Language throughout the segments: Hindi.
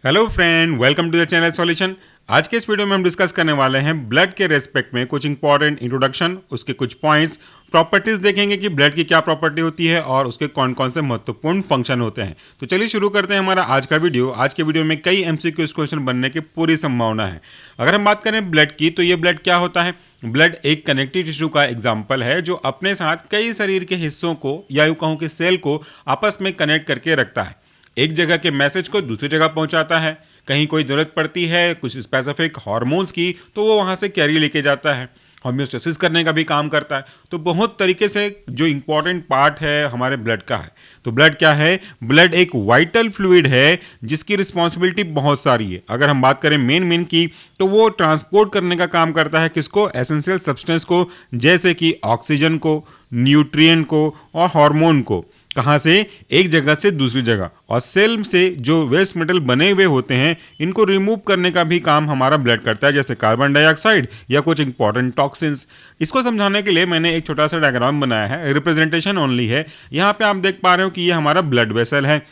Hello friend, welcome to the channel solution. आज के इस वीडियो में हम डिस्कस करने वाले हैं ब्लड के रेस्पेक्ट में कुछ इंपॉर्टेंट इंट्रोडक्शन, उसके कुछ पॉइंट्स, प्रॉपर्टीज देखेंगे कि ब्लड की क्या प्रॉपर्टी होती है और उसके कौन कौन से महत्वपूर्ण फंक्शन होते हैं। तो चलिए शुरू करते हैं हमारा आज का वीडियो। आज के वीडियो में कई एमसीक्यू क्वेश्चन बनने की पूरी संभावना है। अगर हम बात करें ब्लड की, तो ये ब्लड क्या होता है? ब्लड एक कनेक्टिव टिश्यू का एग्जाम्पल है जो अपने साथ कई शरीर के हिस्सों को या यूं कहूं कि सेल को आपस में कनेक्ट करके रखता है। एक जगह के मैसेज को दूसरी जगह पहुंचाता है। कहीं कोई ज़रूरत पड़ती है कुछ स्पेसिफिक हार्मोन्स की, तो वो वहाँ से कैरी लेके जाता है। होम्योस्टेसिस करने का भी काम करता है। तो बहुत तरीके से जो इंपॉर्टेंट पार्ट है हमारे ब्लड का है। तो ब्लड क्या है? ब्लड एक वाइटल फ्लूइड है जिसकी रिस्पॉन्सिबिलिटी बहुत सारी है। अगर हम बात करें मेन की, तो वो ट्रांसपोर्ट करने का काम करता है किसको? एसेंशियल सब्सटेंस को, जैसे कि ऑक्सीजन को, न्यूट्रिएंट को और हार्मोन को। कहाँ से? एक जगह से दूसरी जगह। और सेल से जो वेस्ट मेटल बने हुए होते हैं इनको रिमूव करने का भी काम हमारा ब्लड करता है, जैसे कार्बन डाइऑक्साइड या कुछ इंपॉर्टेंट टॉक्सिन्स। इसको समझाने के लिए मैंने एक छोटा सा डायग्राम बनाया है, रिप्रेजेंटेशन ओनली है। यहाँ पे आप देख पा रहे हो कि ये हमारा ब्लड वेसल है।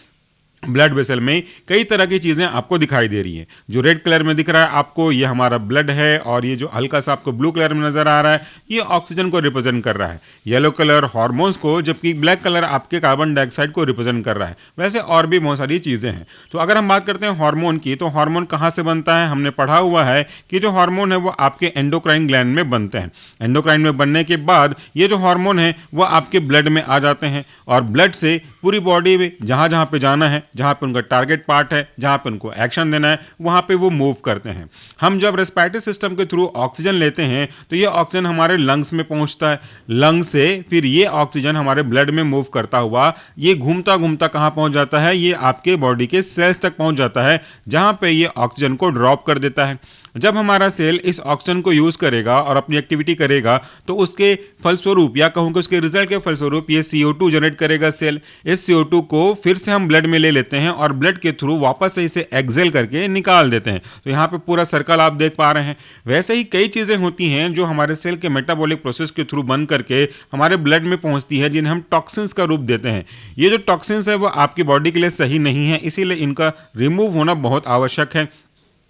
ब्लड वेसल में कई तरह की चीज़ें आपको दिखाई दे रही हैं। जो रेड कलर में दिख रहा है आपको, ये हमारा ब्लड है। और ये जो हल्का सा आपको ब्लू कलर में नज़र आ रहा है, ये ऑक्सीजन को रिप्रेजेंट कर रहा है। येलो कलर हार्मोन्स को, जबकि ब्लैक कलर आपके कार्बन डाइऑक्साइड को रिप्रेजेंट कर रहा है। वैसे और भी बहुत सारी चीज़ें हैं। तो अगर हम बात करते हैं हार्मोन की, तो हार्मोन कहाँ से बनता है? हमने पढ़ा हुआ है कि जो हार्मोन है वो आपके एंडोक्राइन ग्लैंड में बनते हैं। एंडोक्राइन में बनने के बाद ये जो हार्मोन है वो आपके ब्लड में आ जाते हैं और ब्लड से पूरी बॉडी में जहाँ जहाँ पे जाना है, जहाँ पे उनका टारगेट पार्ट है, जहाँ पे उनको एक्शन देना है, वहाँ पे वो मूव करते हैं। हम जब रेस्पिरेटरी सिस्टम के थ्रू ऑक्सीजन लेते हैं तो ये ऑक्सीजन हमारे लंग्स में पहुँचता है। लंग्स से फिर ये ऑक्सीजन हमारे ब्लड में मूव करता हुआ ये घूमता घूमता कहाँ पहुँच जाता है? ये आपके बॉडी के सेल्स तक पहुँच जाता है, जहाँ पे ये ऑक्सीजन को ड्रॉप कर देता है। जब हमारा सेल इस ऑक्सीजन को यूज करेगा और अपनी एक्टिविटी करेगा, तो उसके फलस्वरूप या कहूँ कि उसके रिजल्ट के फलस्वरूप ये CO2 जनरेट करेगा सेल। इस CO2 को फिर से हम ब्लड में ले लेते हैं और ब्लड के थ्रू वापस से इसे एक्सेल करके निकाल देते हैं। तो यहाँ पे पूरा सर्कल आप देख पा रहे हैं। वैसे ही कई चीज़ें होती हैं जो हमारे सेल के मेटाबॉलिक प्रोसेस के थ्रू बन करके हमारे ब्लड में पहुँचती है, जिन्हें हम टॉक्सिन्स का रूप देते हैं। ये जो टॉक्सिन्स है वो आपकी बॉडी के लिए सही नहीं है, इसीलिए इनका रिमूव होना बहुत आवश्यक है।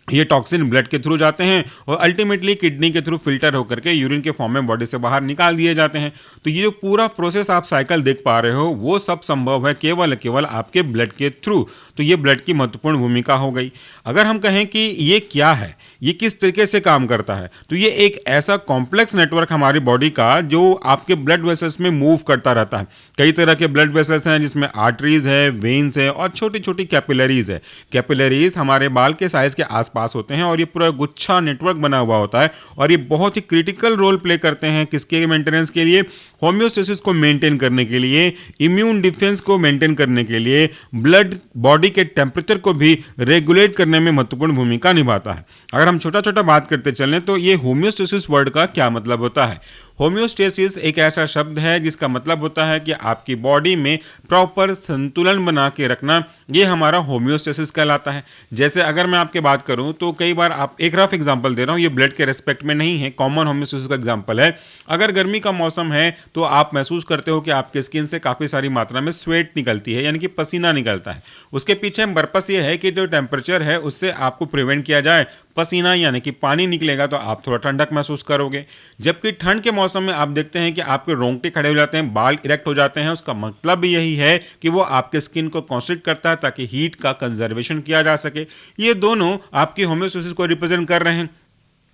ये टॉक्सिन ब्लड के थ्रू जाते हैं और अल्टीमेटली किडनी के थ्रू फिल्टर होकर के यूरिन के फॉर्म में बॉडी से बाहर निकाल दिए जाते हैं। तो ये जो पूरा प्रोसेस आप साइकिल देख पा रहे हो वो सब संभव है केवल आपके ब्लड के थ्रू। तो ये ब्लड की महत्वपूर्ण भूमिका हो गई। अगर हम कहें कि ये क्या है, ये किस तरीके से काम करता है, तो ये एक ऐसा कॉम्प्लेक्स नेटवर्क हमारी बॉडी का जो आपके ब्लड वेसल्स में मूव करता रहता है। कई तरह के ब्लड वेसल्स हैं जिसमें आर्टरीज है, वेन्स है और छोटी छोटी कैपिलरीज है। कैपिलरीज हमारे बाल के साइज के आसपास होते हैं और ये पूरा गुच्छा नेटवर्क बना हुआ होता है और ये बहुत ही क्रिटिकल रोल प्ले करते हैं किसके मेंटेनेंस के लिए? होम्योस्टेसिस को मेंटेन करने के लिए, इम्यून डिफेंस को मेंटेन करने के लिए, ब्लड बॉडी के टेम्परेचर को भी रेगुलेट करने में महत्वपूर्ण भूमिका निभाता है। अगर हम छोटा छोटा बात करते चलें तो ये होम्योस्टेसिस वर्ड का क्या मतलब होता है? होम्योस्टेसिस एक ऐसा शब्द है जिसका मतलब होता है कि आपकी बॉडी में प्रॉपर संतुलन बना के रखना, ये हमारा होम्योस्टेसिस कहलाता है। जैसे अगर मैं आपके बात करूं तो कई बार, आप एक रफ एग्जांपल दे रहा हूं, ये ब्लड के रेस्पेक्ट में नहीं है, कॉमन होम्योस्टेसिस का एग्जांपल है। अगर गर्मी का मौसम है तो आप महसूस करते हो कि आपके स्किन से काफ़ी सारी मात्रा में स्वेट निकलती है, यानी कि पसीना निकलता है। उसके पीछे पर्पस ये है कि जो टेम्परेचर है उससे आपको प्रिवेंट किया जाए। पसीना यानी कि पानी निकलेगा तो आप थोड़ा ठंडक महसूस करोगे। जबकि ठंड के मौसम में आप देखते हैं कि आपके रोंगटे खड़े हो जाते हैं, बाल इरेक्ट हो जाते हैं। उसका मतलब भी यही है कि वो आपके स्किन को कॉन्स्ट्रिक्ट करता है ताकि हीट का कंजर्वेशन किया जा सके। ये दोनों आपकी होम्योस्टेसिस को रिप्रेजेंट कर रहे हैं।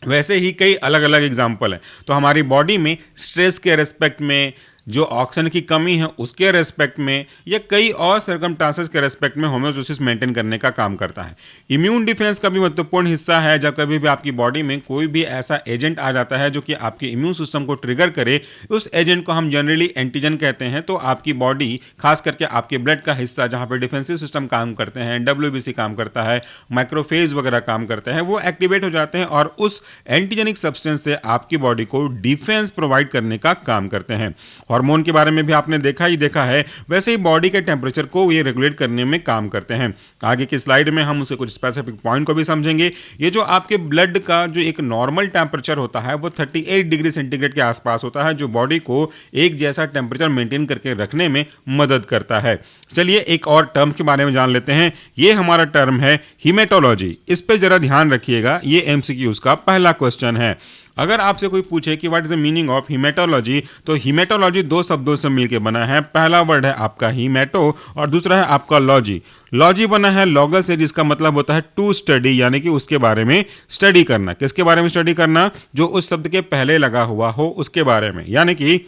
वैसे ही कई अलग अलग एग्जाम्पल हैं। तो हमारी बॉडी में स्ट्रेस के रेस्पेक्ट में, जो ऑक्सीजन की कमी है उसके रेस्पेक्ट में, या कई और सर्कमस्टांसेस के रेस्पेक्ट में होम्योस्टेसिस मेंटेन करने का काम करता है। इम्यून डिफेंस का भी महत्वपूर्ण हिस्सा है। जब कभी भी आपकी बॉडी में कोई भी ऐसा एजेंट आ जाता है जो कि आपके इम्यून सिस्टम को ट्रिगर करे, उस एजेंट को हम जनरली एंटीजन कहते हैं। तो आपकी बॉडी, खास करके आपके ब्लड का हिस्सा जहाँ पर डिफेंसिव सिस्टम काम करते हैं, WBC काम करता है, माइक्रोफेज वगैरह काम करते हैं, वो एक्टिवेट हो जाते हैं और उस एंटीजेनिक सब्सटेंस से आपकी बॉडी को डिफेंस प्रोवाइड करने का काम करते हैं। हार्मोन के बारे में भी आपने देखा ही देखा है, वैसे ही बॉडी के टेम्परेचर को ये रेगुलेट करने में काम करते हैं। आगे की स्लाइड में हम उसे कुछ स्पेसिफिक पॉइंट को भी समझेंगे। ये जो आपके ब्लड का जो एक नॉर्मल टेम्परेचर होता है वो 38 डिग्री सेंटीग्रेड के आसपास होता है, जो बॉडी को एक जैसा टेम्परेचर मेंटेन करके रखने में मदद करता है। चलिए एक और टर्म के बारे में जान लेते हैं। ये हमारा टर्म है हीमेटोलॉजी। इस पे जरा ध्यान रखिएगा, ये एमसीक्यूज का पहला क्वेश्चन है। अगर आपसे कोई पूछे कि what is the meaning of haematology, तो हीमेटोलॉजी दो शब्दों से मिलकर बना है। पहला वर्ड है आपका हीमेटो और दूसरा है आपका लॉजी। लॉजी बना है लॉगस से, जिसका मतलब होता है टू स्टडी, यानी कि उसके बारे में स्टडी करना। किसके बारे में स्टडी करना? जो उस शब्द के पहले लगा हुआ हो उसके बारे में, यानी कि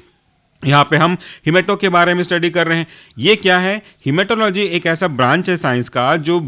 यहाँ पे हम हीमेटो के बारे में स्टडी कर रहे हैं। ये क्या है? हीमेटोलॉजी एक ऐसा ब्रांच है साइंस का जो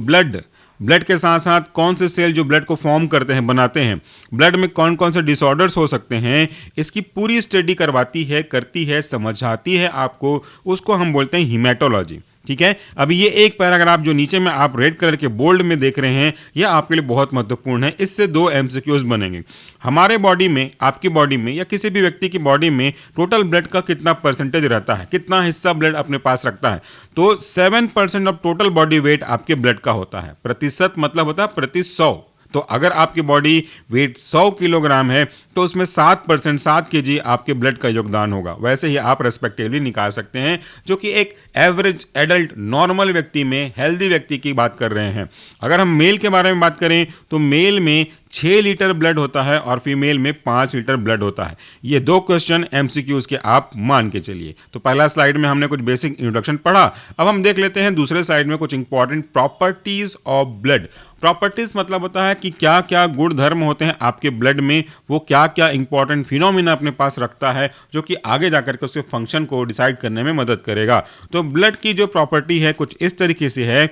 ब्लड के साथ साथ कौन से सेल जो ब्लड को फॉर्म करते हैं, बनाते हैं, ब्लड में कौन कौन से डिसऑर्डर्स हो सकते हैं, इसकी पूरी स्टडी करवाती है, करती है, समझाती है आपको। उसको हम बोलते हैं हीमेटोलॉजी। ठीक है। अभी ये एक पैराग्राफ जो नीचे में आप रेड कलर के बोल्ड में देख रहे हैं, यह आपके लिए बहुत महत्वपूर्ण है। इससे दो एमसीक्यूज बनेंगे। हमारे बॉडी में, आपकी बॉडी में या किसी भी व्यक्ति की बॉडी में टोटल ब्लड का कितना परसेंटेज रहता है, कितना हिस्सा ब्लड अपने पास रखता है? तो 7% ऑफ टोटल बॉडी वेट आपके ब्लड का होता है। प्रतिशत मतलब होता है प्रति 100। तो अगर आपकी बॉडी वेट 100 किलोग्राम है तो उसमें 7%, 7 केजी आपके ब्लड का योगदान होगा। वैसे ही आप रेस्पेक्टिवली निकाल सकते हैं, जो कि एक एवरेज एडल्ट नॉर्मल व्यक्ति में, हेल्दी व्यक्ति की बात कर रहे हैं। अगर हम मेल के बारे में बात करें तो मेल में 6 लीटर ब्लड होता है और फीमेल में 5 लीटर ब्लड होता है। ये दो क्वेश्चन एमसीक्यूज के आप मान के चलिए। तो पहला स्लाइड में हमने कुछ बेसिक इंट्रोडक्शन पढ़ा। अब हम देख लेते हैं दूसरे स्लाइड में कुछ important properties of blood. Properties मतलब होता है कि क्या क्या गुण धर्म होते हैं आपके ब्लड में, वो क्या क्या इंपॉर्टेंट फिनोमिना अपने पास रखता है, जो कि आगे जाकर के उसके फंक्शन को डिसाइड करने में मदद करेगा। तो ब्लड की जो प्रॉपर्टी है कुछ इस तरीके से है।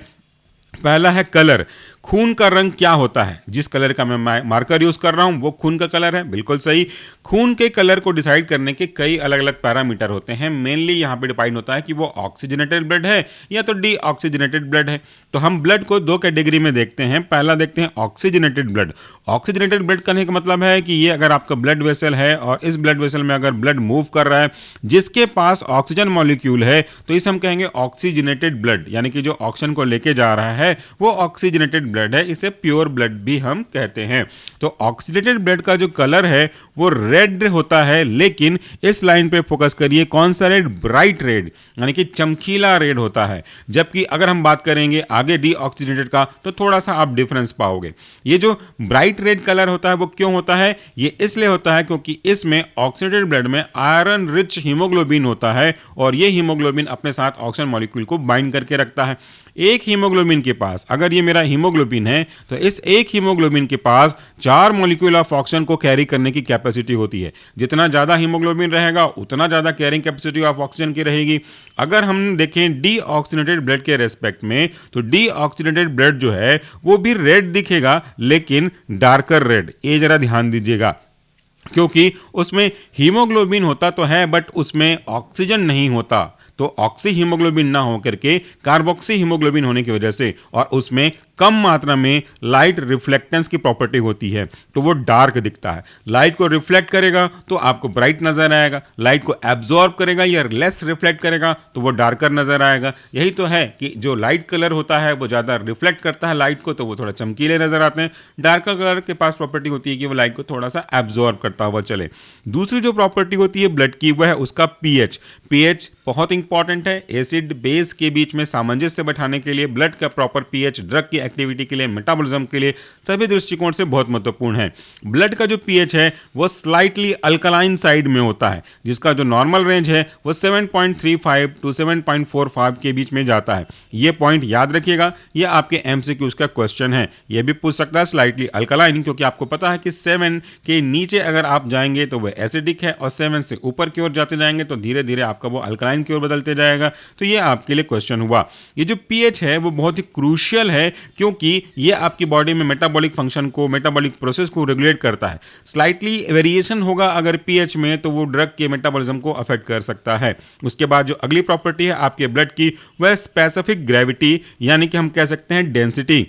पहला है कलर। खून का रंग क्या होता है? जिस कलर का मैं मार्कर यूज कर रहा हूं वो खून का कलर है। बिल्कुल सही। खून के कलर को डिसाइड करने के कई अलग अलग पैरामीटर होते हैं। मेनली यहां पे डिपेंड होता है कि वो ऑक्सीजनेटेड ब्लड है या तो डीऑक्सीजनेटेड ब्लड है। तो हम ब्लड को दो कैटेगरी में देखते हैं। पहला देखते हैं ऑक्सीजनेटेड ब्लड। ऑक्सीजनेटेड ब्लड कहने का मतलब है कि ये अगर आपका ब्लड वेसल है और इस ब्लड वेसल में अगर ब्लड मूव कर रहा है जिसके पास ऑक्सीजन मॉलिक्यूल है, तो इसे हम कहेंगे ऑक्सीजनेटेड ब्लड, यानी कि जो ऑक्सीजन को लेके जा रहा है वो ऑक्सीजनेटेड ब्लड है। इसे प्योर ब्लड भी हम कहते हैं। तो ऑक्सीडेटेड ब्लड का जो कलर है वो रेड होता है, लेकिन इस लाइन पे फोकस करिए, कौन सा रेड? ब्राइट रेड, यानी कि चमकीला रेड होता है। जबकि अगर हम बात करेंगे आगे डीऑक्सीडेटेड का तो थोड़ा सा आप डिफरेंस पाओगे। ये जो ब्राइट रेड कलर होता है वो क्यों होता है? ये इसलिए होता है क्योंकि इसमें ऑक्सीडेटेड ब्लड में आयरन रिच हीमोग्लोबिन होता है और ये हीमोग्लोबिन अपने साथ ऑक्सीजन मॉलिक्यूल को बाइंड करके रखता है। एक हीमोग्लोबिन के पास, अगर ये मेरा हीमोग्लोबिन है तो इस एक हीमोग्लोबिन के पास 4 मॉलिक्यूल ऑफ ऑक्सीजन को कैरी करने की कैपेसिटी होती है। जितना ज्यादा हीमोग्लोबिन रहेगा उतना ज्यादा कैरिंग कैपेसिटी ऑफ ऑक्सीजन की रहेगी। अगर हम देखें डीऑक्सीजनेटेड ब्लड के रेस्पेक्ट में, तो डीऑक्सीजनेटेड ब्लड जो है वो भी रेड दिखेगा, लेकिन डार्कर रेड। ये जरा ध्यान दीजिएगा, क्योंकि उसमें हीमोग्लोबिन होता तो है बट उसमें ऑक्सीजन नहीं होता। तो ऑक्सी हीमोग्लोबिन ना होकर के कार्बोक्सी हीमोग्लोबिन होने की वजह से और उसमें कम मात्रा में लाइट रिफ्लेक्टेंस की प्रॉपर्टी होती है, तो वो डार्क दिखता है। लाइट को रिफ्लेक्ट करेगा तो आपको ब्राइट नजर आएगा, लाइट को एब्जॉर्ब करेगा या लेस रिफ्लेक्ट करेगा तो वो डार्कर नजर आएगा। यही तो है कि जो लाइट कलर होता है वो ज्यादा रिफ्लेक्ट करता है लाइट को, तो वो थोड़ा चमकीले नजर आते हैं। डार्कर कलर के पास प्रॉपर्टी होती है कि वो लाइट को थोड़ा सा एब्जॉर्ब करता हुआ चले। दूसरी जो प्रॉपर्टी होती है ब्लड की वह है उसका पीएच। पीएच बहुत इंपॉर्टेंट है। एसिड बेस के बीच में सामंजस्य बैठाने के लिए ब्लड का प्रॉपर पीएच ड्रग की एक्टिविटी के लिए, मेटाबॉलिज्म के लिए, सभी दृष्टिकोण से बहुत महत्वपूर्ण है। ब्लड का जो पीएच है वो स्लाइटली अल्कलाइन साइड में होता है, जिसका जो नॉर्मल रेंज है वो 7.35 टू 7.45 के बीच में जाता है। ये पॉइंट याद रखिएगा, ये आपके एमसीक्यूज का क्वेश्चन है। ये भी पूछ सकता है स्लाइटली अल्कलाइन, क्योंकि आपको पता है कि 7 के नीचे अगर आप जाएंगे तो वह एसिडिक है और 7 से ऊपर की ओर जाते जाएंगे तो धीरे धीरे आपका वो अल्कलाइन की ओर बदलते जाएगा। तो ये आपके लिए क्वेश्चन हुआ। ये जो पीएच है वो बहुत ही क्रूशियल है, क्योंकि ये आपकी बॉडी में मेटाबॉलिक फंक्शन को, मेटाबॉलिक प्रोसेस को रेगुलेट करता है। स्लाइटली वेरिएशन होगा अगर पीएच में तो वो ड्रग के मेटाबॉलिज्म को अफेक्ट कर सकता है। उसके बाद जो अगली प्रॉपर्टी है आपके ब्लड की वह स्पेसिफिक ग्रेविटी, यानी कि हम कह सकते हैं डेंसिटी।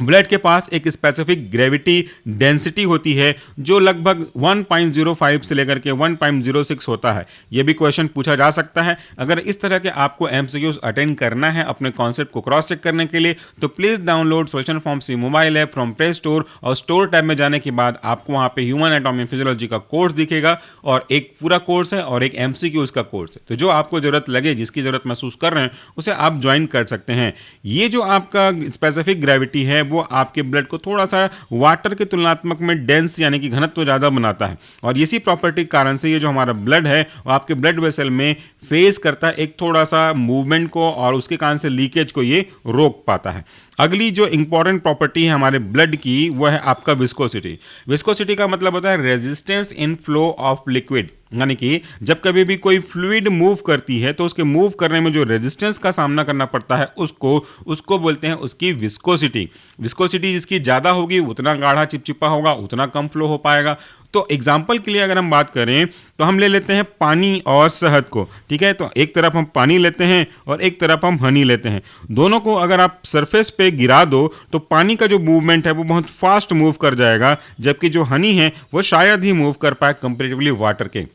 ब्लड के पास एक स्पेसिफिक ग्रेविटी डेंसिटी होती है जो लगभग 1.05 से लेकर के 1.06 होता है। यह भी क्वेश्चन पूछा जा सकता है। अगर इस तरह के आपको एमसीक्यूज अटेंड करना है अपने कॉन्सेप्ट को क्रॉस चेक करने के लिए तो please download solution pharmacy mobile app from play store और स्टोर टैब में जाने के बाद आपको वहां पे ह्यूमन एनाटॉमी फिजियोलॉजी का कोर्स दिखेगा और एक पूरा कोर्स है और एक एमसीक्यूज का कोर्स है। तो जो आपको जरूरत लगे, जिसकी जरूरत महसूस कर रहे हैं, उसे आप ज्वाइन कर सकते हैं। ये जो आपका स्पेसिफिक ग्रेविटी है वो आपके ब्लड को थोड़ा सा वाटर के तुलनात्मक में डेंस यानी कि घनत्व ज्यादा बनाता है और इसी प्रॉपर्टी के कारण से ये जो हमारा ब्लड है वो आपके ब्लड वेसल में फेस करता है एक थोड़ा सा मूवमेंट को और उसके कारण से लीकेज को ये रोक पाता है। अगली जो इंपॉर्टेंट प्रॉपर्टी है हमारे ब्लड की वो है आपका विस्कोसिटी। विस्कोसिटी का मतलब होता है resistance in flow of liquid, यानी कि जब कभी भी कोई फ्लूइड मूव करती है तो उसके मूव करने में जो रेजिस्टेंस का सामना करना पड़ता है उसको बोलते हैं उसकी विस्कोसिटी। विस्कोसिटी जिसकी ज़्यादा होगी उतना गाढ़ा चिपचिपा होगा, उतना कम फ्लो हो पाएगा। तो एग्जाम्पल के लिए अगर हम बात करें तो हम ले लेते हैं पानी और शहद को, ठीक है। तो एक तरफ हम पानी लेते हैं और एक तरफ हम हनी लेते हैं। दोनों को अगर आप सरफेस पे गिरा दो तो पानी का जो मूवमेंट है वो बहुत फास्ट मूव कर जाएगा, जबकि जो हनी है वो शायद ही मूव कर पाए कंपेरेटिवली वाटर के।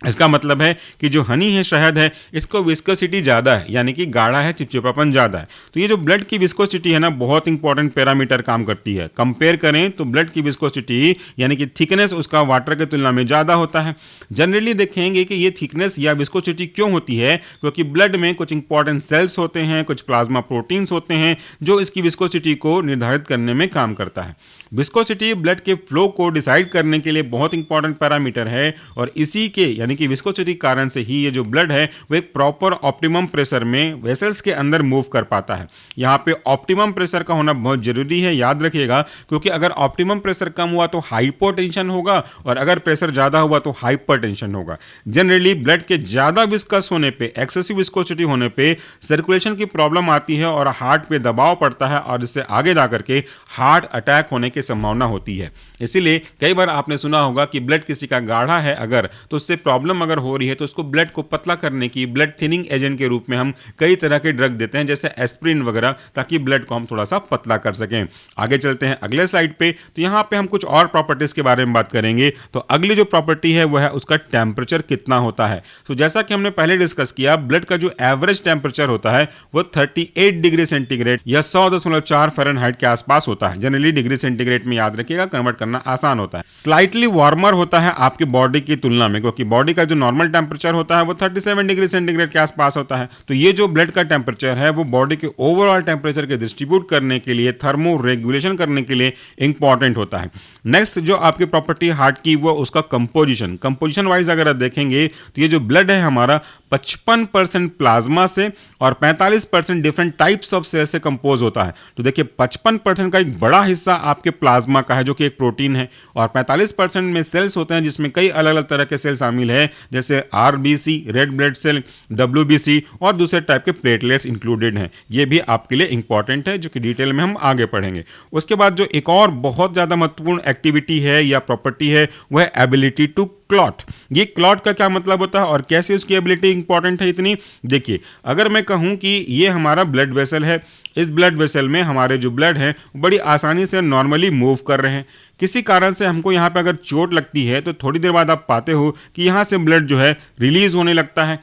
इसका मतलब है कि जो हनी है, शहद है, इसको विस्कोसिटी ज़्यादा है, यानी कि गाढ़ा है, चिपचिपापन ज़्यादा है। तो ये जो ब्लड की विस्कोसिटी है ना, बहुत इंपॉर्टेंट पैरामीटर काम करती है। कंपेयर करें तो ब्लड की विस्कोसिटी यानी कि थिकनेस उसका वाटर की तुलना में ज़्यादा होता है। जनरली देखेंगे कि ये थिकनेस या विस्कोसिटी क्यों होती है, क्योंकि ब्लड में कुछ इंपॉर्टेंट सेल्स होते हैं, कुछ प्लाज्मा प्रोटीन्स होते हैं जो इसकी विस्कोसिटी को निर्धारित करने में काम करता है। विस्कोसिटी ब्लड के फ्लो को डिसाइड करने के लिए बहुत इंपॉर्टेंट पैरामीटर है और इसी के यानी कि विस्कोसिटी कारण से ही ये जो ब्लड है वो एक प्रॉपर ऑप्टिमम प्रेशर में वेसल्स के अंदर मूव कर पाता है। यहाँ पे ऑप्टिमम प्रेशर का होना बहुत जरूरी है, याद रखिएगा, क्योंकि अगर ऑप्टिमम प्रेशर कम हुआ तो हाइपोटेंशन होगा और अगर प्रेशर ज्यादा हुआ तो हाइपरटेंशन होगा। जनरली ब्लड के ज्यादा विस्कस होने पे, एक्सेसिव विस्कोसिटी होने पे सर्कुलेशन की प्रॉब्लम आती है और हार्ट पे दबाव पड़ता है और इससे आगे जाकर के हार्ट अटैक होने की संभावना होती है। इसीलिए कई बार आपने सुना होगा कि ब्लड किसी का गाढ़ा है अगर तो उससे प्रॉब्लम अगर हो रही है तो उसको ब्लड को पतला करने की ब्लड थिनिंग एजेंट के रूप में हम कई तरह के ड्रग देते हैं, जैसे एस्प्रिन वगैरह, ताकि ब्लड को हम थोड़ा सा पतला कर सकें। आगे चलते हैं अगले स्लाइड पे, तो यहाँ पे हम कुछ और प्रॉपर्टीज के बारे में बात करेंगे। तो अगली जो प्रॉपर्टी है वो है उसका टेम्परेचर कितना होता है। तो जैसा कि हमने पहले डिस्कस किया, ब्लड का जो एवरेज टेम्परेचर होता है वो 38 डिग्री सेंटीग्रेड या 100.4 फ़ारेनहाइट के आसपास होता है। जनरली डिग्री सेंटीग्रेड में याद रखिएगा, कन्वर्ट करना आसान होता है। स्लाइटली वार्मर होता है आपकी बॉडी की तुलना में, क्योंकि बॉडी का जो नॉर्मल टेम्परेचर होता है वो 37 डिग्री सेंटीग्रेड के आसपास होता है। तो ये जो ब्लड का टेम्परेचर है वो बॉडी के ओवरऑल टेम्परेचर के डिस्ट्रीब्यूट करने के लिए, थर्मो रेगुलेशन करने के लिए इंपॉर्टेंट होता है। नेक्स्ट जो आपकी प्रॉपर्टी हार्ट की वो उसका कंपोजिशन वाइज अगर आप देखेंगे तो ये जो ब्लड है हमारा 55% प्लाज्मा से और 45% डिफरेंट टाइप्स ऑफ सेल से कंपोज होता है। तो देखिए 55% का एक बड़ा हिस्सा आपके प्लाज्मा का है जो कि एक प्रोटीन है और 45% में सेल्स होते हैं जिसमें कई अलग अलग तरह के सेल शामिल है, जैसे RBC, red blood cell, WBC और दूसरे टाइप के प्लेटलेट्स इंक्लूडेड हैं। ये भी आपके लिए इंपॉर्टेंट है जो कि डिटेल में हम आगे पढ़ेंगे। उसके बाद जो एक और बहुत ज़्यादा महत्वपूर्ण एक्टिविटी है या प्रॉपर्टी है वो है एबिलिटी टू क्लॉट। ये क्लॉट का क्या मतलब होता है और कैसे उसकी एबिलिटी इंपॉर्टेंट है इतनी, देखिए अगर मैं कहूं कि ये हमारा ब्लड वेसल है, इस ब्लड वेसल में हमारे जो ब्लड है बड़ी आसानी से नॉर्मली मूव कर रहे हैं। किसी कारण से हमको यहाँ पे अगर चोट लगती है तो थोड़ी देर बाद आप पाते हो कि यहाँ से ब्लड जो है रिलीज होने लगता है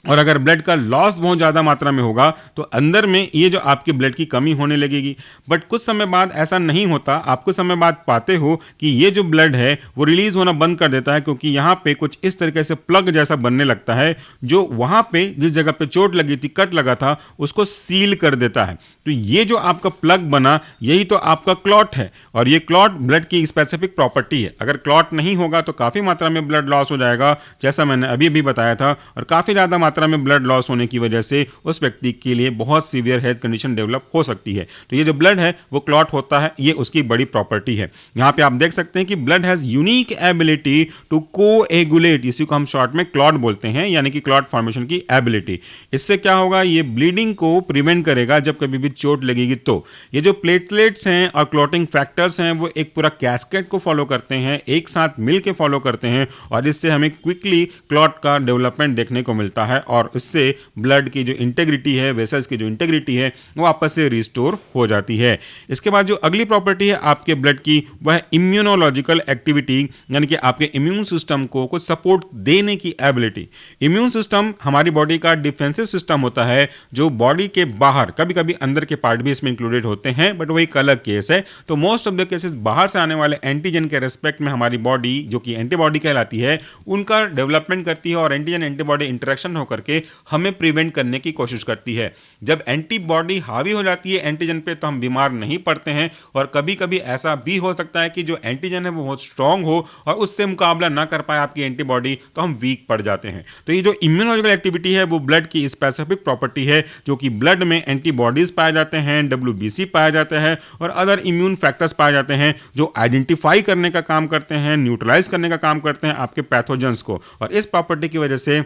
और अगर ब्लड का लॉस बहुत ज़्यादा मात्रा में होगा तो अंदर में ये जो आपके ब्लड की कमी होने लगेगी। बट कुछ समय बाद ऐसा नहीं होता, आप कुछ समय बाद पाते हो कि ये जो ब्लड है वो रिलीज होना बंद कर देता है, क्योंकि यहाँ पे कुछ इस तरीके से प्लग जैसा बनने लगता है जो वहाँ पे जिस जगह पे चोट लगी थी, कट लगा था, उसको सील कर देता है। तो ये जो आपका प्लग बना यही तो आपका क्लॉट है और ये क्लॉट ब्लड की स्पेसिफिक प्रॉपर्टी है। अगर क्लॉट नहीं होगा तो काफ़ी मात्रा में ब्लड लॉस हो जाएगा, जैसा मैंने अभी भी बताया था, और काफ़ी ज़्यादा मात्रा में ब्लड लॉस होने की वजह से उस व्यक्ति के लिए बहुत सीवियर हेल्थ कंडीशन डेवलप हो सकती है। तो ये जो ब्लड है वो क्लॉट होता है, ये उसकी बड़ी प्रॉपर्टी है। यहाँ पे आप देख सकते हैं कि blood has unique ability to coagulate, इसी को हम शॉर्ट में क्लॉट बोलते हैं, यानी कि क्लॉट फॉर्मेशन की एबिलिटी। इससे क्या होगा, ये ब्लीडिंग को प्रिवेंट करेगा जब कभी भी चोट लगेगी। तो ये जो प्लेटलेट्स हैं और क्लॉटिंग फैक्टर्स हैं वो एक पूरा कैस्केड को फॉलो करते हैं, एक साथ मिल के फॉलो करते हैं और इससे हमें क्विकली क्लॉट का डेवलपमेंट देखने को मिलता है है और इससे ब्लड की जो इंटेग्रिटी है, वेसल्स की जो इंटेग्रिटी है, वो वापस से रिस्टोर हो जाती है। इसके बाद जो अगली प्रॉपर्टी है आपके ब्लड की, वह इम्यूनोलॉजिकल एक्टिविटी, यानी कि आपके इम्यून सिस्टम को कुछ सपोर्ट देने की एबिलिटी। इम्यून सिस्टम हमारी बॉडी का डिफेंसिव सिस्टम होता है जो बॉडी के बाहर, कभी कभी अंदर के पार्ट भी इसमें इंक्लूडेड होते हैं, बट वही एक अलग केस है। तो मोस्ट ऑफ द केसेस बाहर से आने वाले एंटीजन के रेस्पेक्ट में हमारी बॉडी, जो कि एंटीबॉडी कहलाती है, उनका डेवलपमेंट करती है और एंटीजन एंटीबॉडी इंटरेक्शन होकर के हमें प्रिवेंट करने की कोशिश करती है। जब एंटीबॉडी हावी हो जाती है एंटीजन पे तो हम बीमार नहीं पड़ते हैं, और कभी कभी ऐसा भी हो सकता है कि जो एंटीजन है वो बहुत स्ट्रांग हो और उससे मुकाबला ना कर पाए आपकी एंटीबॉडी, तो हम वीक पड़ जाते हैं। तो ये जो इम्यूनोलॉजिकल एक्टिविटी है वो ब्लड की स्पेसिफिक प्रॉपर्टी है, जो कि ब्लड में एंटीबॉडीज पाए जाते हैं, WBC पाया जाता है और अदर इम्यून फैक्टर्स पाए जाते हैं जो आइडेंटिफाई करने का काम करते हैं, न्यूट्रलाइज करने का काम करते हैं आपके पैथोजेंस को। और इस प्रॉपर्टी की वजह से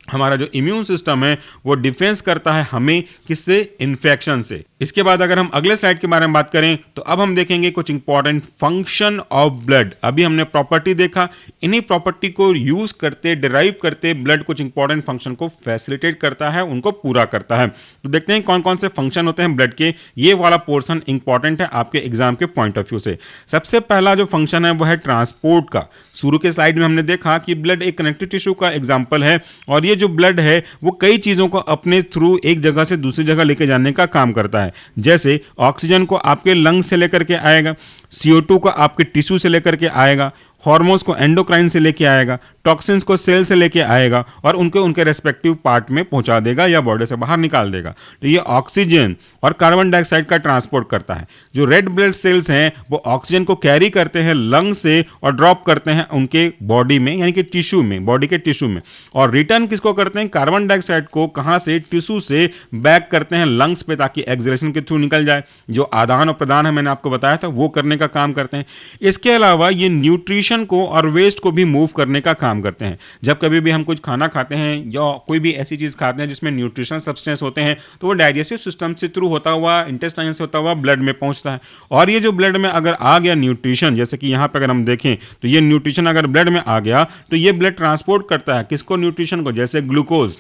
हमारा जो इम्यून सिस्टम है वो डिफेंस करता है हमें किससे, इन्फेक्शन से। इसके बाद अगर हम अगले स्लाइड के बारे में बात करें तो अब हम देखेंगे कुछ इंपॉर्टेंट फंक्शन ऑफ ब्लड। अभी हमने प्रॉपर्टी देखा, इन्हीं प्रॉपर्टी को यूज करते, डिराइव करते ब्लड कुछ इंपॉर्टेंट फंक्शन को फैसिलिटेट करता है, उनको पूरा करता है। तो देखते हैं कौन कौन से फंक्शन होते हैं ब्लड के। ये वाला पोर्शन इंपॉर्टेंट है आपके एग्जाम के पॉइंट ऑफ व्यू से। सबसे पहला जो फंक्शन है वो है ट्रांसपोर्ट का। शुरू के स्लाइड में हमने देखा कि ब्लड एक कनेक्टिव टिश्यू का एग्जाम्पल है, और ये जो ब्लड है वो कई चीजों को अपने थ्रू एक जगह से दूसरी जगह लेके जाने का काम करता है। जैसे ऑक्सीजन को आपके लंग्स से लेकर के आएगा, CO2 को आपके टिश्यू से लेकर के आएगा, हार्मोन्स को एंडोक्राइन से लेके आएगा, टॉक्सिन्स को सेल से लेके आएगा और उनको उनके रेस्पेक्टिव पार्ट में पहुंचा देगा या बॉडी से बाहर निकाल देगा। तो ये ऑक्सीजन और कार्बन डाइऑक्साइड का ट्रांसपोर्ट करता है। जो रेड ब्लड सेल्स हैं वो ऑक्सीजन को कैरी करते हैं लंग से और ड्रॉप करते हैं उनके बॉडी में, यानी कि टिश्यू में, बॉडी के टिश्यू में। और रिटर्न किसको करते हैं, कार्बन डाइऑक्साइड को कहां से, टिश्यू से बैक करते हैं लंग्स पे, ताकि एक्सहेलेशन के थ्रू निकल जाए। जो आदान और प्रदान है मैंने आपको बताया था वो करने का काम करते हैं। इसके अलावा ये न्यूट्रिशन को और वेस्ट को भी मूव करने का काम करते हैं। जब कभी भी हम कुछ खाना खाते हैं या कोई भी ऐसी चीज खाते हैं जिसमें न्यूट्रिशन सब्सटेंस होते हैं, तो वो डाइजेस्टिव सिस्टम से थ्रू होता हुआ, इंटेस्टाइन से होता हुआ ब्लड में पहुंचता है। और ये जो ब्लड में अगर आ गया न्यूट्रिशन, जैसे कि यहां पर अगर हम देखें तो ये न्यूट्रिशन अगर ब्लड में आ गया तो ये ब्लड ट्रांसपोर्ट करता है किसको, न्यूट्रिशन को। जैसे ग्लूकोज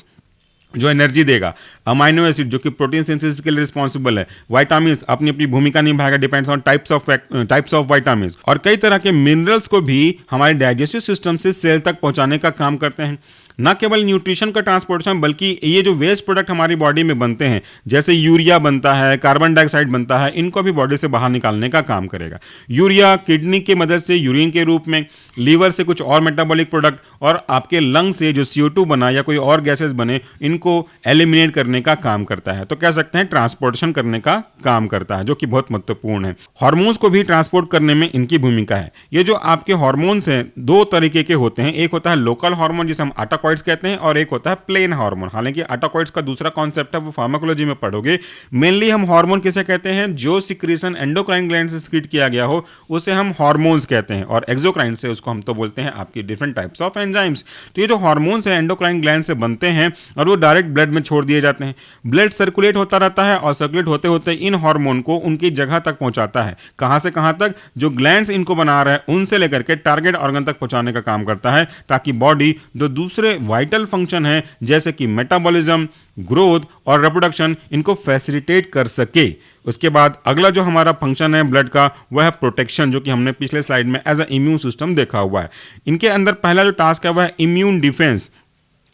जो एनर्जी देगा, अमाइनो एसिड जो कि प्रोटीन सिंथेसिस के लिए रिस्पॉन्सिबल है, विटामिन्स अपनी अपनी भूमिका निभाएगा, depends on types of vitamins, और कई तरह के मिनरल्स को भी हमारे डाइजेस्टिव सिस्टम से सेल तक पहुंचाने का काम करते हैं। न केवल न्यूट्रिशन का ट्रांसपोर्टेशन, बल्कि ये जो वेस्ट प्रोडक्ट हमारी बॉडी में बनते हैं, जैसे यूरिया बनता है, कार्बन डाइऑक्साइड बनता है, इनको भी बॉडी से बाहर निकालने का काम करेगा। यूरिया किडनी की मदद से यूरिन के रूप में, लीवर से कुछ और मेटाबॉलिक प्रोडक्ट, और आपके लंग से जो CO2 बना या कोई और गैसेस बने, इनको एलिमिनेट करने का काम करता है। तो कह सकते हैं ट्रांसपोर्टेशन करने का काम करता है, जो कि बहुत महत्वपूर्ण है। हार्मोन्स को भी ट्रांसपोर्ट करने में इनकी भूमिका है। ये जो आपके हार्मोन्स हैं दो तरीके के होते हैं, एक होता है लोकल हार्मोन जिसे हम आटाकॉइड्स कहते हैं, और एक होता है प्लेन हार्मोन। हालांकि आटाकॉइड्स का दूसरा कॉन्सेप्ट है, वो फार्माकोलॉजी में पढ़ोगे। मेनली हम हार्मोन किसे कहते हैं, जो सिक्रीशन एंडोक्राइन ग्लैंड से सिक्रीट किया गया हो उसे हम हार्मोन्स कहते हैं, और एक्सोक्राइन से उसको हम तो बोलते हैं आपकी डिफरेंट टाइप्स ऑफ एंजाइम्स। तो ये जो हार्मोन्स हैं एंडोक्राइन ग्लैंड से बनते हैं और वो डायरेक्ट ब्लड में छोड़ दिए जाते हैं। ब्लड सर्कुलेट होता रहता है और सर्कुलेट होते होते इन हार्मोन को उनकी जगह तक पहुंचाता है। कहां से कहां तक, जो ग्लैंड्स इनको बना रहे हैं उनसे लेकर के टारगेट ऑर्गन तक पहुंचाने का काम करता है, ताकि बॉडी जो दूसरे वाइटल फंक्शन है जैसे कि मेटाबॉलिज्म, ग्रोथ और रिप्रोडक्शन, इनको फैसिलिटेट कर सके। उसके बाद अगला जो हमारा फंक्शन है ब्लड का वह है प्रोटेक्शन, जो कि हमने पिछले स्लाइड में एज अ इम्यून सिस्टम देखा हुआ है। इनके अंदर पहला जो टास्क है वह है इम्यून डिफेंस।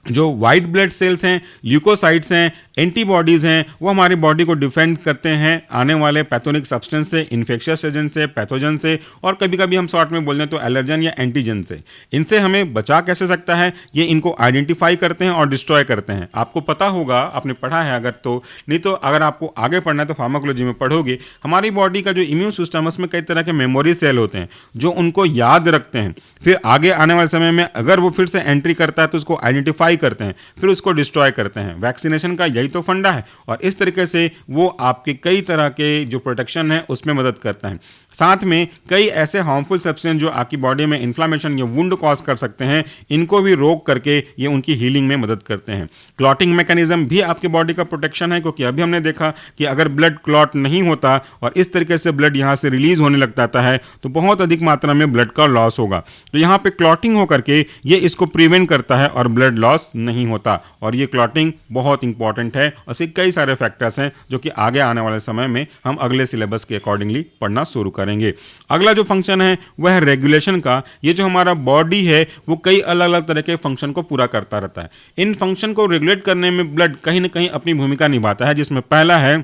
जो वाइट ब्लड सेल्स हैं, ल्यूकोसाइट्स हैं, एंटीबॉडीज हैं, वो हमारी बॉडी को डिफेंड करते हैं आने वाले पैथोनिक सब्सटेंस से, इन्फेक्शियस एजेंट से, पैथोजन से, और कभी कभी हम शॉर्ट में बोल दें तो एलर्जन या एंटीजन से। इनसे हमें बचा कैसे सकता है, ये इनको आइडेंटिफाई करते हैं और डिस्ट्रॉय करते हैं। आपको पता होगा, आपने पढ़ा है अगर, तो नहीं तो अगर आपको आगे पढ़ना है तो फार्माकोलॉजी में पढ़ोगे। हमारी बॉडी का जो इम्यून सिस्टम है उसमें कई तरह के मेमोरी सेल होते हैं जो उनको याद रखते हैं। फिर आगे आने वाले समय में अगर वो फिर से एंट्री करता है तो उसको आइडेंटिफाई करते हैं, फिर उसको डिस्ट्रॉय करते हैं। वैक्सीनेशन का यही तो फंडा है, और इस तरीके से वो आपके कई तरह के जो प्रोटेक्शन है उसमें मदद करता है। साथ में कई ऐसे हार्मफुल सब्सटेंस जो आपकी बॉडी में इन्फ्लामेशन या वुंड कॉज कर सकते हैं, इनको भी रोक करके ये उनकी हीलिंग में मदद करते हैं। क्लॉटिंग मैकेनिज्म भी आपकी बॉडी का प्रोटेक्शन है, क्योंकि अभी हमने देखा कि अगर ब्लड क्लॉट नहीं होता और इस तरीके से ब्लड यहाँ से रिलीज होने लगता है तो बहुत अधिक मात्रा में ब्लड का लॉस होगा। तो यहाँ पे क्लॉटिंग होकर के ये इसको प्रिवेंट करता है और ब्लड लॉस लॉस नहीं होता। और ये क्लॉटिंग बहुत इंपॉर्टेंट है, और इसके कई सारे फैक्टर्स हैं जो कि आगे आने वाले समय में हम अगले सिलेबस के अकॉर्डिंगली पढ़ना शुरू करेंगे। अगला जो फंक्शन है वह है रेगुलेशन का। ये जो हमारा बॉडी है वो कई अलग अलग तरह के फंक्शन को पूरा करता रहता है। इन फंक्शन को रेगुलेट करने में ब्लड कहीं ना कहीं अपनी भूमिका निभाता है, जिसमें पहला है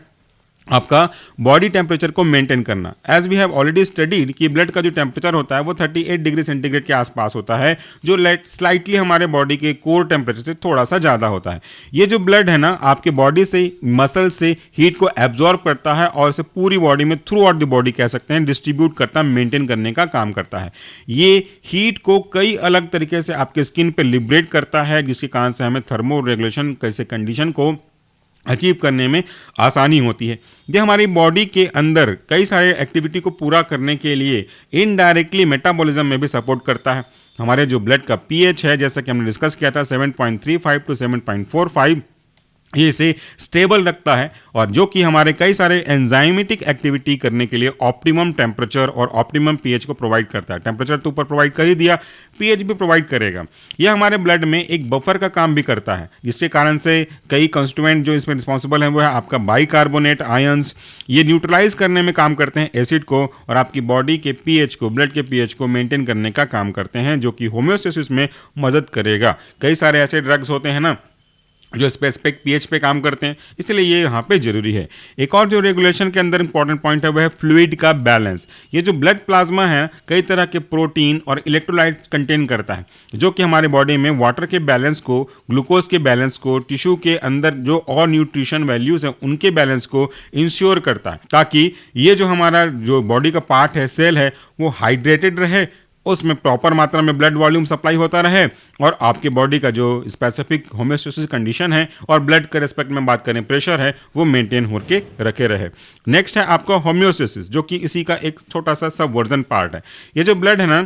आपका बॉडी टेम्परेचर को मेंटेन करना। As we have already studied कि ब्लड का जो टेम्परेचर होता है वो 38 डिग्री सेंटीग्रेड के आसपास होता है, जो स्लाइटली हमारे बॉडी के कोर टेम्परेचर से थोड़ा सा ज़्यादा होता है। ये जो ब्लड है ना आपके बॉडी से मसल से हीट को एब्जॉर्ब करता है और इसे पूरी बॉडी में थ्रू आउट द बॉडी कह सकते हैं डिस्ट्रीब्यूट करता, मेंटेन करने का काम करता है। ये हीट को कई अलग तरीके से आपके स्किन पे लिबरेट करता है, जिसके कारण से हमें थर्मो रेगुलेशन कैसे कंडीशन को अचीव करने में आसानी होती है। ये हमारी बॉडी के अंदर कई सारे एक्टिविटी को पूरा करने के लिए इनडायरेक्टली मेटाबॉलिज्म में भी सपोर्ट करता है। हमारे जो ब्लड का पीएच है, जैसा कि हमने डिस्कस किया था 7.35 टू 7.45, ये इसे स्टेबल रखता है, और जो कि हमारे कई सारे एंजाइमेटिक एक्टिविटी करने के लिए ऑप्टिमम टेम्परेचर और ऑप्टिमम पीएच को प्रोवाइड करता है। टेम्परेचर तो ऊपर प्रोवाइड कर ही दिया, पीएच भी प्रोवाइड करेगा। यह हमारे ब्लड में एक बफर का काम भी करता है, जिसके कारण से कई कंस्टिट्यूएंट जो इसमें रिस्पॉन्सिबल है वो है आपका बाइकार्बोनेट आयंस। ये न्यूट्रलाइज करने में काम करते हैं एसिड को, और आपकी बॉडी के पीएच को, ब्लड के पीएच को मेंटेन करने का काम करते हैं, जो कि होम्योस्टेसिस में मदद करेगा। कई सारे ऐसे ड्रग्स होते हैं ना जो स्पेसिफिक पीएच पे काम करते हैं, इसलिए ये यहाँ पे जरूरी है। एक और जो रेगुलेशन के अंदर इंपॉर्टेंट पॉइंट है वह है फ्लूइड का बैलेंस। ये जो ब्लड प्लाज्मा है कई तरह के प्रोटीन और इलेक्ट्रोलाइट कंटेन करता है, जो कि हमारे बॉडी में वाटर के बैलेंस को, ग्लूकोज के बैलेंस को, टिश्यू के अंदर जो और न्यूट्रिशन वैल्यूज हैं उनके बैलेंस को इंश्योर करता है, ताकि ये जो हमारा जो बॉडी का पार्ट है, सेल है, वो हाइड्रेटेड रहे, उसमें प्रॉपर मात्रा में ब्लड वॉल्यूम सप्लाई होता रहे, और आपके बॉडी का जो स्पेसिफिक होम्योस्टेसिस कंडीशन है और ब्लड के रेस्पेक्ट में बात करें प्रेशर है, वो मेंटेन होकर रखे रहे। नेक्स्ट है आपका होम्योस्टेसिस, जो कि इसी का एक छोटा सा सब वर्जन पार्ट है। ये जो ब्लड है ना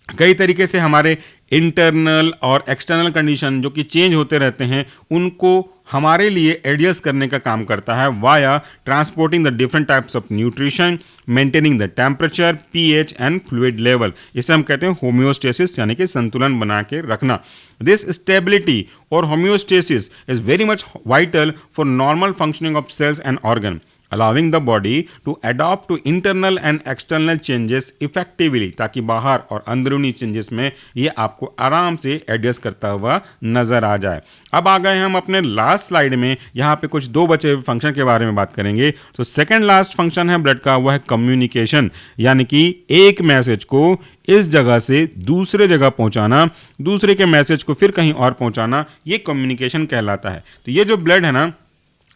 कई तरीके से हमारे इंटरनल और एक्सटर्नल कंडीशन जो कि चेंज होते रहते हैं उनको हमारे लिए एडजस्ट करने का काम करता है, via transporting the different types of nutrition, maintaining the temperature, pH and fluid level. इसे हम कहते हैं होम्योस्टेसिस, यानी कि संतुलन बना के रखना। दिस स्टेबिलिटी और homeostasis is very much vital for normal functioning of cells and organ, allowing the body to adapt to internal and external changes effectively, ताकि बाहर और अंदरूनी चेंजेस में ये आपको आराम से एडजस्ट करता हुआ नजर आ जाए। अब आ गए हम अपने लास्ट स्लाइड में, यहाँ पे कुछ दो बचे हुए फंक्शन के बारे में बात करेंगे। तो सेकंड लास्ट फंक्शन है ब्लड का, वह है कम्युनिकेशन, यानी कि एक मैसेज को इस जगह से दूसरे जगह पहुंचाना, दूसरे के मैसेज को फिर कहीं और पहुंचाना, ये कम्युनिकेशन कहलाता है। तो ये जो ब्लड है ना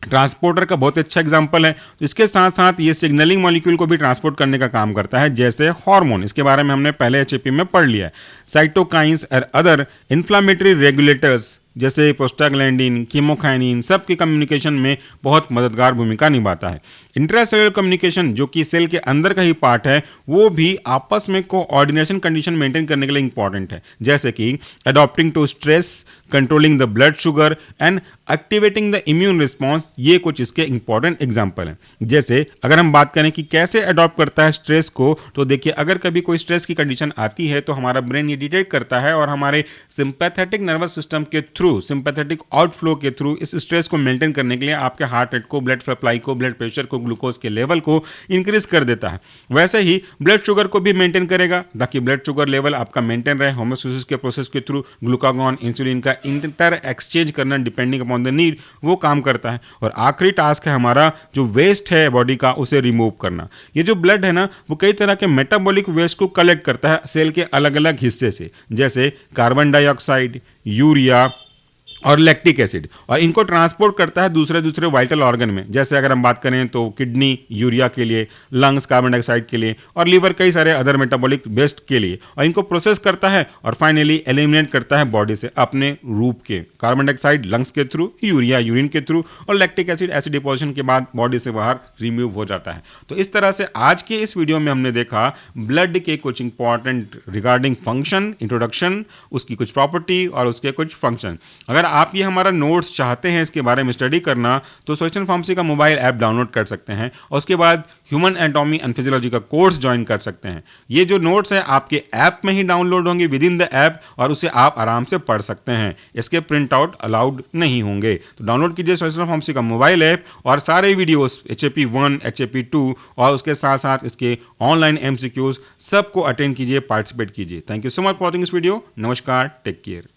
ट्रांसपोर्टर का बहुत अच्छा एग्जांपल है। तो इसके साथ साथ ये सिग्नलिंग मॉलिक्यूल को भी ट्रांसपोर्ट करने का काम करता है, जैसे हार्मोन, इसके बारे में हमने पहले एचएपी में पढ़ लिया है। साइटोकाइंस और अदर इन्फ्लामेटरी रेगुलेटर्स जैसे प्रोस्टाग्लैंडिन, कीमोकाइनिन, सब की कम्युनिकेशन में बहुत मददगार भूमिका निभाता है। इंट्रासेलुलर कम्युनिकेशन जो कि सेल के अंदर का ही पार्ट है, वो भी आपस में कोऑर्डिनेशन कंडीशन मेंटेन करने के लिए इंपॉर्टेंट है, जैसे कि adopting to stress, controlling the blood sugar and activating the immune response. ये कुछ इसके इंपॉर्टेंट एग्जाम्पल हैं। जैसे अगर हम बात करें कि कैसे अडॉप्ट करता है स्ट्रेस को, तो देखिए अगर कभी कोई स्ट्रेस की कंडीशन आती है तो हमारा ब्रेन ये डिटेक्ट करता है और हमारे सिंपैथेटिक नर्वस सिस्टम के थ्रू, सिंपैथेटिक आउटफ्लो के थ्रू इस स्ट्रेस को मेंटेन करने के लिए आपके हार्ट रेट को, ब्लड सप्लाई को, ब्लड प्रेशर को, ग्लूकोज के लेवल को इंक्रीज कर देता है। वैसे ही ब्लड शुगर को भी मेंटेन करेगा, ताकि ब्लड शुगर लेवल आपका मेंटेन रहे। होम्योस्टेसिस के प्रोसेस के थ्रू ग्लूकागॉन, इंसुलिन का इंटर एक्सचेंज करना डिपेंडिंग अपॉन द नीड, वो काम करता है। और आखिरी टास्क है हमारा जो वेस्ट है बॉडी का, उसे रिमूव करना। ये जो ब्लड है ना वो कई तरह के मेटाबॉलिक वेस्ट को कलेक्ट करता है सेल के अलग अलग हिस्से से, जैसे कार्बन डाइऑक्साइड, यूरिया और लैक्टिक एसिड, और इनको ट्रांसपोर्ट करता है दूसरे दूसरे वाइटल ऑर्गन में। जैसे अगर हम बात करें तो किडनी यूरिया के लिए, लंग्स कार्बन डाइऑक्साइड के लिए, और लीवर कई सारे अदर मेटाबॉलिक वेस्ट के लिए, और इनको प्रोसेस करता है और फाइनली एलिमिनेट करता है बॉडी से अपने रूप के। कार्बन डाइऑक्साइड लंग्स के थ्रू, यूरिया यूरिन के थ्रू, और लैक्टिक एसिड एसिड डिपोजिशन के बाद बॉडी से बाहर रिमूव हो जाता है। तो इस तरह से आज के इस वीडियो में हमने देखा ब्लड के कुछ इंपॉर्टेंट रिगार्डिंग फंक्शन, इंट्रोडक्शन, उसकी कुछ प्रॉपर्टी और उसके कुछ फंक्शन। अगर आप ये हमारा नोट्स चाहते हैं इसके बारे में स्टडी करना, तो सोल्यूशन फार्मेसी का मोबाइल ऐप डाउनलोड कर सकते हैं और उसके बाद ह्यूमन एनाटॉमी एंड फिजियोलॉजी का कोर्स ज्वाइन कर सकते हैं। ये जो नोट्स हैं आपके ऐप में ही डाउनलोड होंगे विद इन द ऐप, और उसे आप आराम से पढ़ सकते हैं। इसके प्रिंट आउट अलाउड नहीं होंगे। तो डाउनलोड कीजिए सोल्यूशन फार्मेसी का मोबाइल ऐप और सारे वीडियोस HAP 1, HAP 2 और उसके साथ साथ इसके ऑनलाइन MCQs सबको अटेंड कीजिए, पार्टिसिपेट कीजिए। Thank you so much for watching this video. नमस्कार, टेक केयर।